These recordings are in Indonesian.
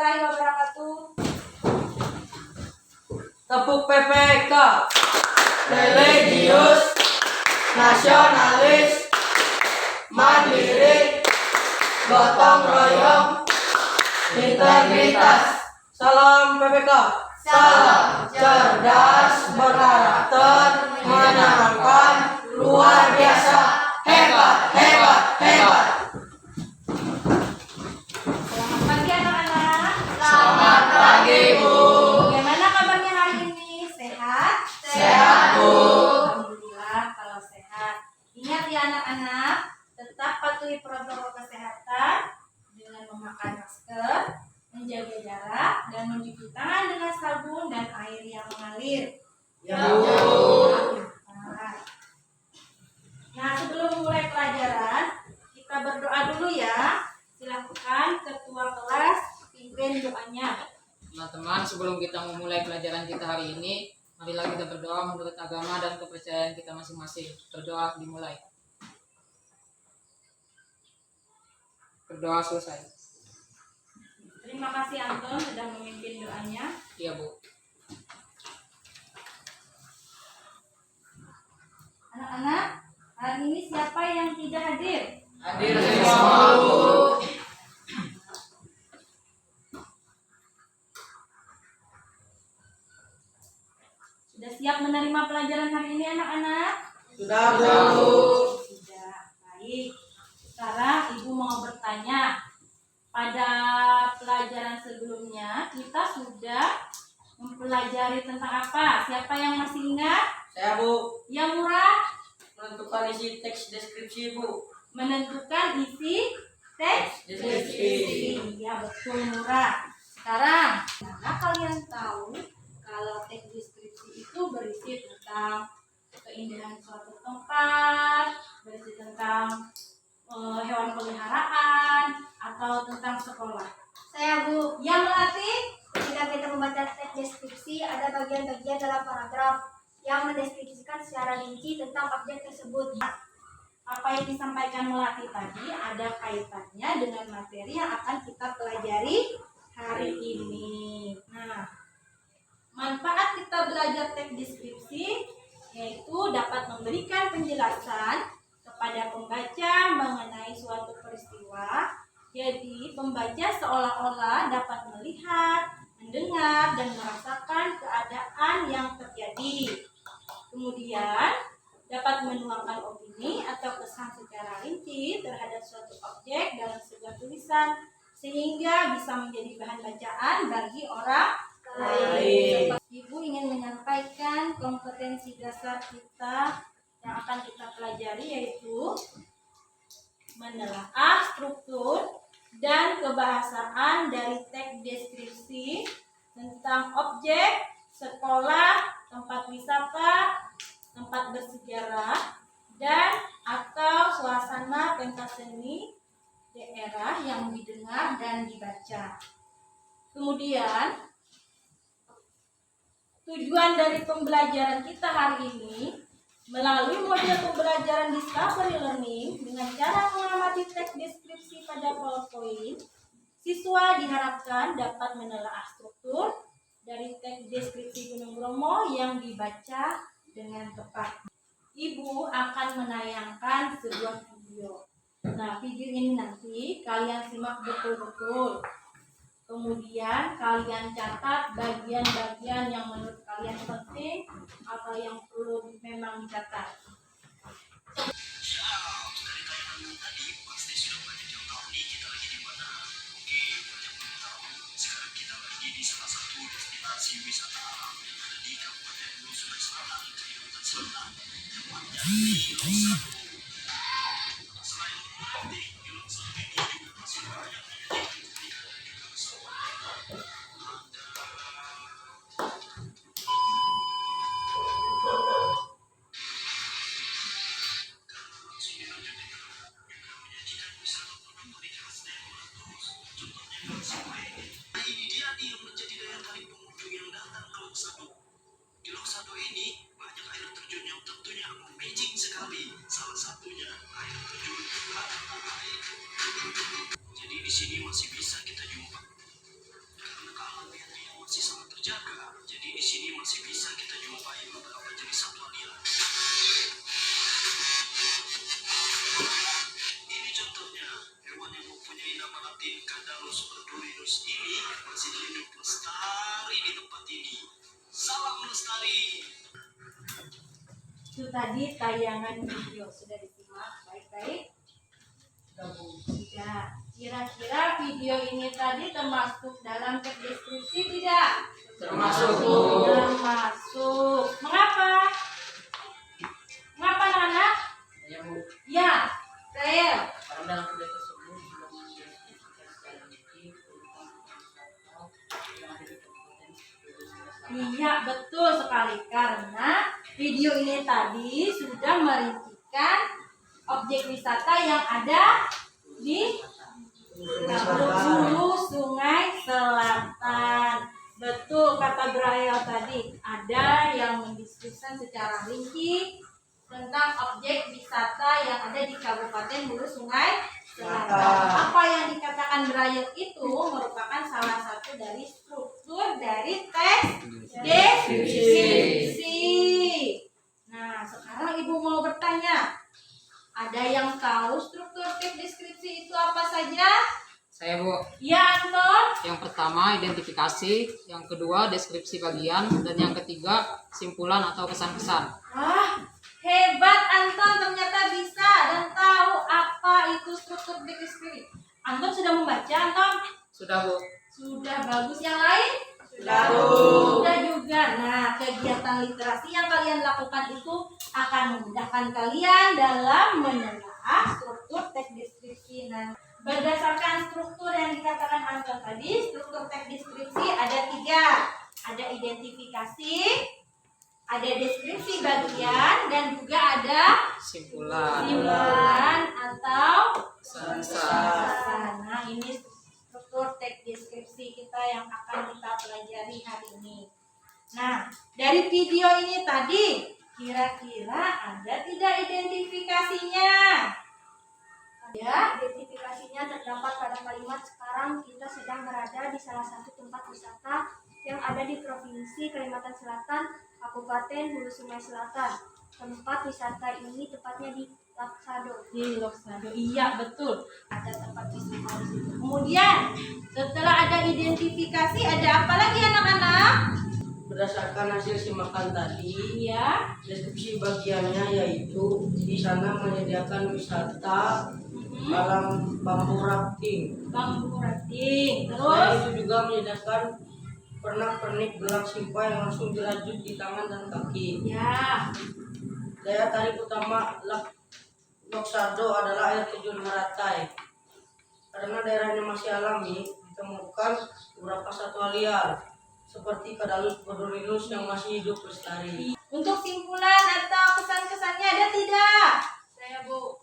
warahmatullahi wabarakatuh. Tepuk PPK. Religius, nasionalis, mandiri, gotong royong, integritas. Salam PPK. Salam cerdas, berkarakter, menyenangkan, luar biasa, hebat, hebat, hebat. Selamat pagi anak-anak. Selamat pagi, Bu. Bagaimana kabarnya hari ini? Sehat? Sehat, Bu. Alhamdulillah kalau sehat. Ingat ya anak-anak, tetap patuhi protokol kesehatan dengan memakai masker, menjaga jarak, dan mencuci tangan dengan sabun dan air yang mengalir. Ya, Bu. Nah, sebelum mulai pelajaran, kita berdoa dulu ya. Silakan ketua kelas pimpin doanya. Teman-teman, sebelum kita memulai pelajaran kita hari ini, marilah kita berdoa menurut agama dan kepercayaan kita masing-masing. Berdoa dimulai. Berdoa selesai. Terima kasih Anton sudah memimpin doanya. Iya, Bu. Anak-anak, hari ini siapa yang tidak hadir? Hadir semua, Bu. Sudah siap menerima pelajaran hari ini anak-anak? Sudah, Bu. Sudah, baik. Sekarang Ibu mau bertanya. Pada pelajaran sebelumnya kita sudah mempelajari tentang apa? Siapa yang masih ingat? Saya, Bu. Yang murah? Menentukan isi teks deskripsi, Bu. Menentukan isi teks Deskripsi. Ya betul murah. Sekarang, karena kalian tahu kalau teks deskripsi itu berisi tentang keindahan suatu tempat, berisi tentang hewan peliharaan, atau tentang sekolah. Saya Bu, Yang melatih ketika kita membaca teks deskripsi ada bagian-bagian dalam paragraf yang mendeskripsikan secara rinci tentang objek tersebut. apa yang disampaikan melatih tadi ada kaitannya dengan materi yang akan kita pelajari hari ini. Nah, manfaat kita belajar teks deskripsi yaitu dapat memberikan penjelasan kepada pembaca mengenai suatu peristiwa. Jadi, pembaca seolah-olah dapat melihat, mendengar, dan merasakan keadaan yang terjadi. Kemudian, dapat menuangkan opini atau kesan secara rinci terhadap suatu objek dalam sebuah tulisan sehingga bisa menjadi bahan bacaan bagi orang lain. Ibu ingin menyampaikan kompetensi dasar kita yang akan kita pelajari yaitu menelaah struktur dan kebahasaan dari teks deskripsi tentang objek, sekolah, tempat wisata, tempat bersejarah, dan atau suasana pentas seni daerah yang didengar dan dibaca. Kemudian, tujuan dari pembelajaran kita hari ini melalui model pembelajaran Discovery Learning dengan cara mengamati teks deskripsi pada PowerPoint, siswa diharapkan dapat menelaah struktur dari teks deskripsi Gunung Bromo yang dibaca dengan tepat. Ibu akan menayangkan sebuah video. Nah, video ini nanti kalian simak betul-betul. Kemudian kalian catat bagian-bagian yang menurut kalian penting atau yang perlu memang dicatat. Ini dia nih yang menjadi daya tarik pengunjung yang datang ke Lok Sado. Di Lok Sado ini banyak air terjun yang tentunya amazing sekali. Salah satunya air terjun Latapurae. Jadi di sini masih bisa kita jumpa tadi tayangan video sudah disimak baik-baik? Sudah. Kira-kira video ini tadi termasuk dalam teks deskripsi tidak? Termasuk, Bu. Termasuk. Mengapa? Mengapa, Nana? Ya, Bu. Ya, Rael. Karena dalam video tersebut sudah mendeskripsikan secara rinci tentang wisata yang ada di Kabupaten Selatan. Iya, betul sekali. Karena video ini tadi sudah merincikan objek wisata yang ada di Hulu Sungai Selatan. Betul kata Braille tadi. Ada yang mendiskusikan secara rinci tentang objek wisata yang ada di Kabupaten Hulu Sungai Selatan. Apa yang dikatakan Braille itu merupakan salah satu dari struktur dari teks deskripsi. Nah, sekarang Ibu mau bertanya. Ada yang tahu struktur teks deskripsi itu apa saja? Saya, Bu. Ya, Anton. Yang pertama identifikasi, yang kedua deskripsi bagian, dan yang ketiga simpulan atau kesan-kesan. Wah, hebat Anton, ternyata bisa dan tahu apa itu struktur deskripsi. Anton sudah membaca, Anton? Sudah, Bu. Sudah, bagus. Yang lain? Sudah, Bu. Sudah juga. Nah, kegiatan literasi yang kalian lakukan itu akan memudahkan kalian dalam menelaah struktur teks deskripsi. Nah, berdasarkan struktur yang dikatakan Anton tadi, struktur teks deskripsi ada 3. Ada identifikasi, ada deskripsi bagian, dan juga ada Simpulan. simpulan atau Kesan-kesan. Nah, ini struktur teks deskripsi kita yang akan kita pelajari hari ini. Nah, dari video ini tadi, kira-kira ada tidak identifikasinya? Ya, Identifikasinya terdapat pada kalimat sekarang kita sedang berada di salah satu tempat wisata yang ada di Provinsi Kalimantan Selatan, Kabupaten Hulu Sungai Selatan. Tempat wisata ini tepatnya di Laksado. di Loksado. Iya, betul. Ada tempat wisata di situ. Kemudian, setelah ada identifikasi, ada apa lagi anak-anak? Berdasarkan hasil simakan tadi, Iya. deskripsi bagiannya yaitu di sana menyediakan wisata alam bambu rafting. Bambu rafting. Selain Terus, itu juga menyediakan pernak-pernik gelang simpai yang langsung dirajut di tangan dan kaki. ya, Daya tarik utama Loksado adalah air terjun Maratai. Karena daerahnya masih alami, ditemukan beberapa satwa liar seperti kadalus bodorinus yang masih hidup lestari. untuk simpulan atau kesan-kesannya ada tidak? Saya, Bu.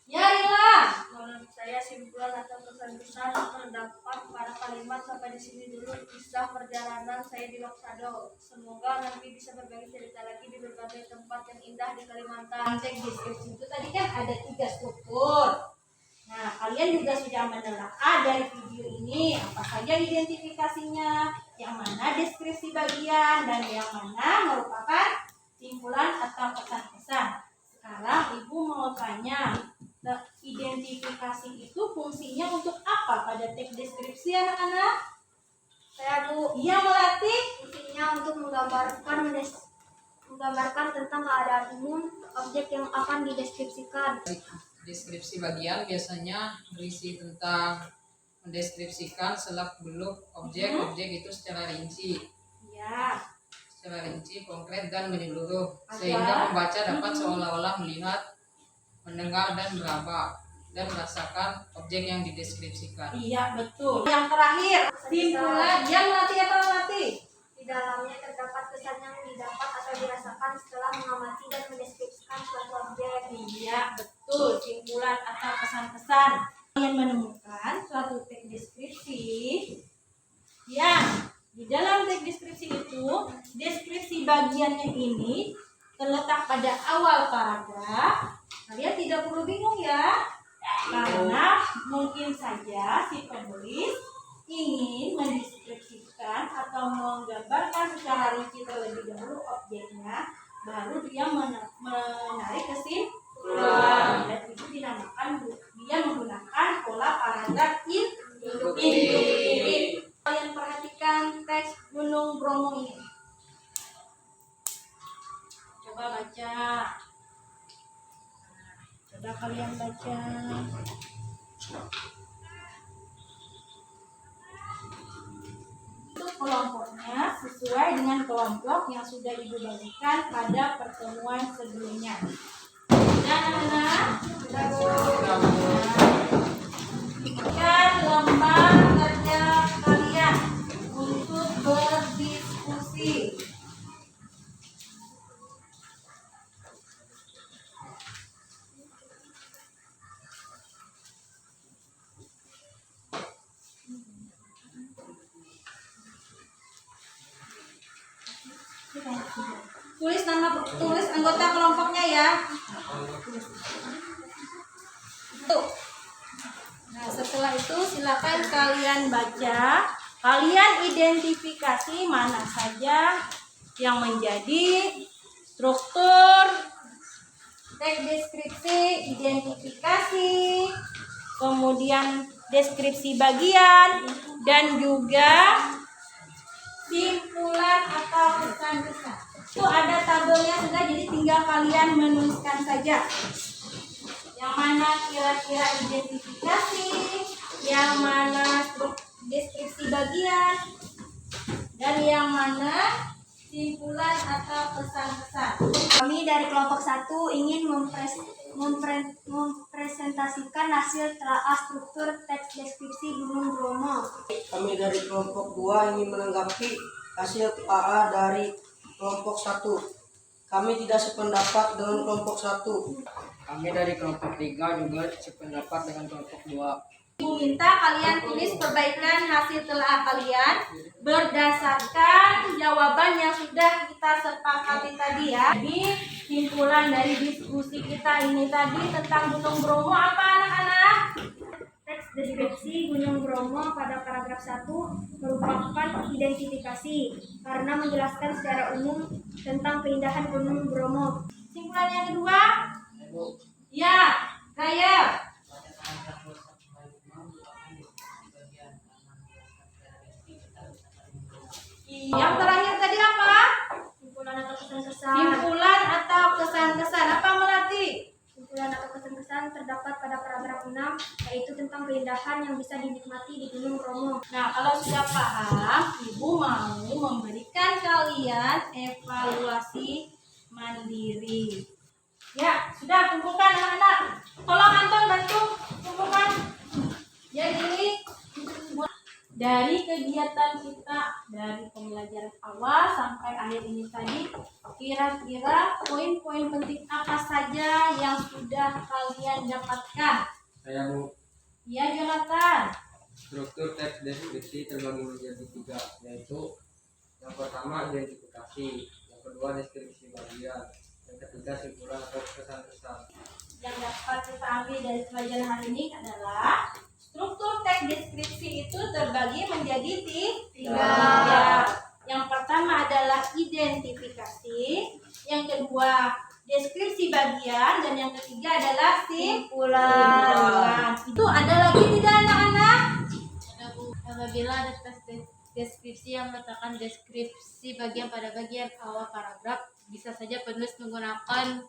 Nyarilah. Menurut saya simpulan atau kesan-kesan terdapat pada kalimat sampai di sini dulu kisah perjalanan saya di Laksado. Semoga nanti bisa berbagi cerita lagi di berbagai tempat yang indah di Kalimantan. Teks deskripsi itu tadi kan ada 3 struktur. Nah, kalian juga sudah menelaah dari video ini apa saja identifikasinya, yang mana deskripsi bagian, dan yang mana merupakan simpulan atau kesan-kesan. Sekarang Ibu mau tanya, identifikasi itu fungsinya untuk apa pada teks deskripsi anak-anak? Saya, Bu. Ia melatih Fungsinya untuk menggambarkan tentang keadaan umum objek yang akan dideskripsikan. Deskripsi bagian biasanya berisi tentang mendeskripsikan seluk-beluk objek itu secara rinci, ya, konkret dan menyeluruh, Ada. sehingga pembaca dapat seolah-olah melihat, mendengar dan meraba dan merasakan objek yang dideskripsikan. iya betul. Yang terakhir, simpulan. Dia melatih apa melatih? Di dalamnya terdapat kesan yang didapat atau dirasakan setelah mengamati dan mendeskripsikan suatu objek. Iya, betul. Simpulan atau kesan-kesan. Kalian menemukan suatu teks deskripsi yang di dalam teks deskripsi itu, deskripsi bagiannya ini terletak pada awal paragraf. Kalian tidak perlu bingung ya, karena mungkin saja si penulis ingin mendeskripsikan atau menggambarkan secara rinci terlebih dahulu objeknya, baru dia menarik kesimpulan. Dan itu dinamakan dia menggunakan pola paragraf induktif. Kalian perhatikan teks Gunung Bromo ini. Coba baca. Coba kalian baca. Untuk kelompoknya sesuai dengan kelompok yang sudah Ibu bagikan pada pertemuan sebelumnya. Dan anak-anak, berikan lembar kerja kalian untuk berdiskusi. Tulis anggota kelompoknya ya. Tuh. Nah, setelah itu silakan kalian baca, kalian identifikasi mana saja yang menjadi struktur teks deskripsi, identifikasi, kemudian deskripsi bagian, dan juga simpulan atau kesan-kesan. Itu ada tabelnya sudah, jadi tinggal kalian menuliskan saja. Yang mana kira-kira identifikasi, yang mana deskripsi bagian, dan yang mana simpulan atau pesan-pesan. Kami dari kelompok 1 ingin mempresentasikan hasil telaah struktur teks deskripsi Gunung Bromo. Kami dari kelompok 2 ingin menanggapi hasil AA dari kelompok 1. Kami tidak sependapat dengan kelompok 1. Kami dari kelompok 3 juga sependapat dengan kelompok 2. Ibu minta kalian tulis perbaikan hasil telaah kalian berdasarkan jawaban yang sudah kita sepakati tadi ya. Jadi simpulan dari diskusi kita ini tadi tentang Gunung Bromo apa anak-anak? Teks deskripsi Gunung Bromo pada paragraf 1 merupakan identifikasi karena menjelaskan secara umum tentang keindahan Gunung Bromo. Simpulan yang kedua? Ya, Raya. Yang terakhir tadi apa? Simpulan atau kesan-kesan. Simpulan atau kesan-kesan. Apa Melati? Simpulan atau kesan-kesan terdapat pada paragraf 6, yaitu tentang keindahan yang bisa dinikmati di Gunung Bromo. Nah, kalau sudah paham, Ibu mau memberikan kalian evaluasi mandiri. Ya, sudah kumpulkan anak-anak. Tolong Anton bantu kumpulkan. Jadi dari kegiatan kita dari pembelajaran awal sampai akhir ini tadi, kira-kira poin-poin penting apa saja yang sudah kalian dapatkan? Saya Bu, Ya, Jonathan. struktur teks deskripsi terbagi menjadi 3, yaitu yang pertama identifikasi, yang kedua deskripsi bagian, yang ketiga simpulan atau kesan-kesan. Yang dapat kita ambil dari pelajaran hari ini adalah struktur teks deskripsi itu terbagi menjadi 3. Yang pertama adalah identifikasi, yang kedua deskripsi bagian, dan yang ketiga adalah simpulan. Itu ada lagi tidak anak-anak? Apabila ada teks deskripsi yang meletakkan deskripsi bagian pada bagian awal paragraf, bisa saja penulis menggunakan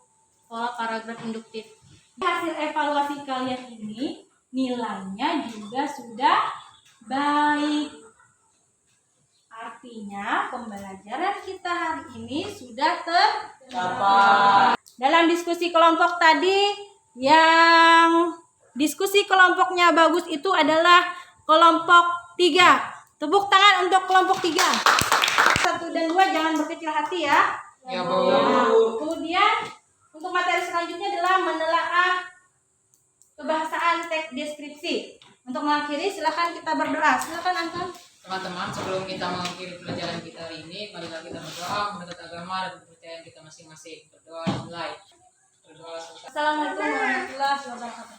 pola paragraf induktif. Hasil evaluasi kalian ini nilainya juga sudah baik. Artinya pembelajaran kita hari ini sudah tercapai. Dalam diskusi kelompok tadi, yang diskusi kelompoknya bagus itu adalah kelompok 3. Tepuk tangan untuk kelompok 3. 1 dan 2 jangan berkecil hati ya. Ya Nah, Bu. kemudian untuk materi selanjutnya adalah menelaah kebahasaan teks deskripsi. Untuk mengakhiri silakan kita berdoa. Silakan Anton. Teman-teman, sebelum kita mengakhiri pelajaran kita hari ini, marilah kita berdoa menurut agama dan kepercayaan kita masing-masing. Berdoa dimulai. Berdoa selesai. Assalamualaikum warahmatullahi wabarakatuh.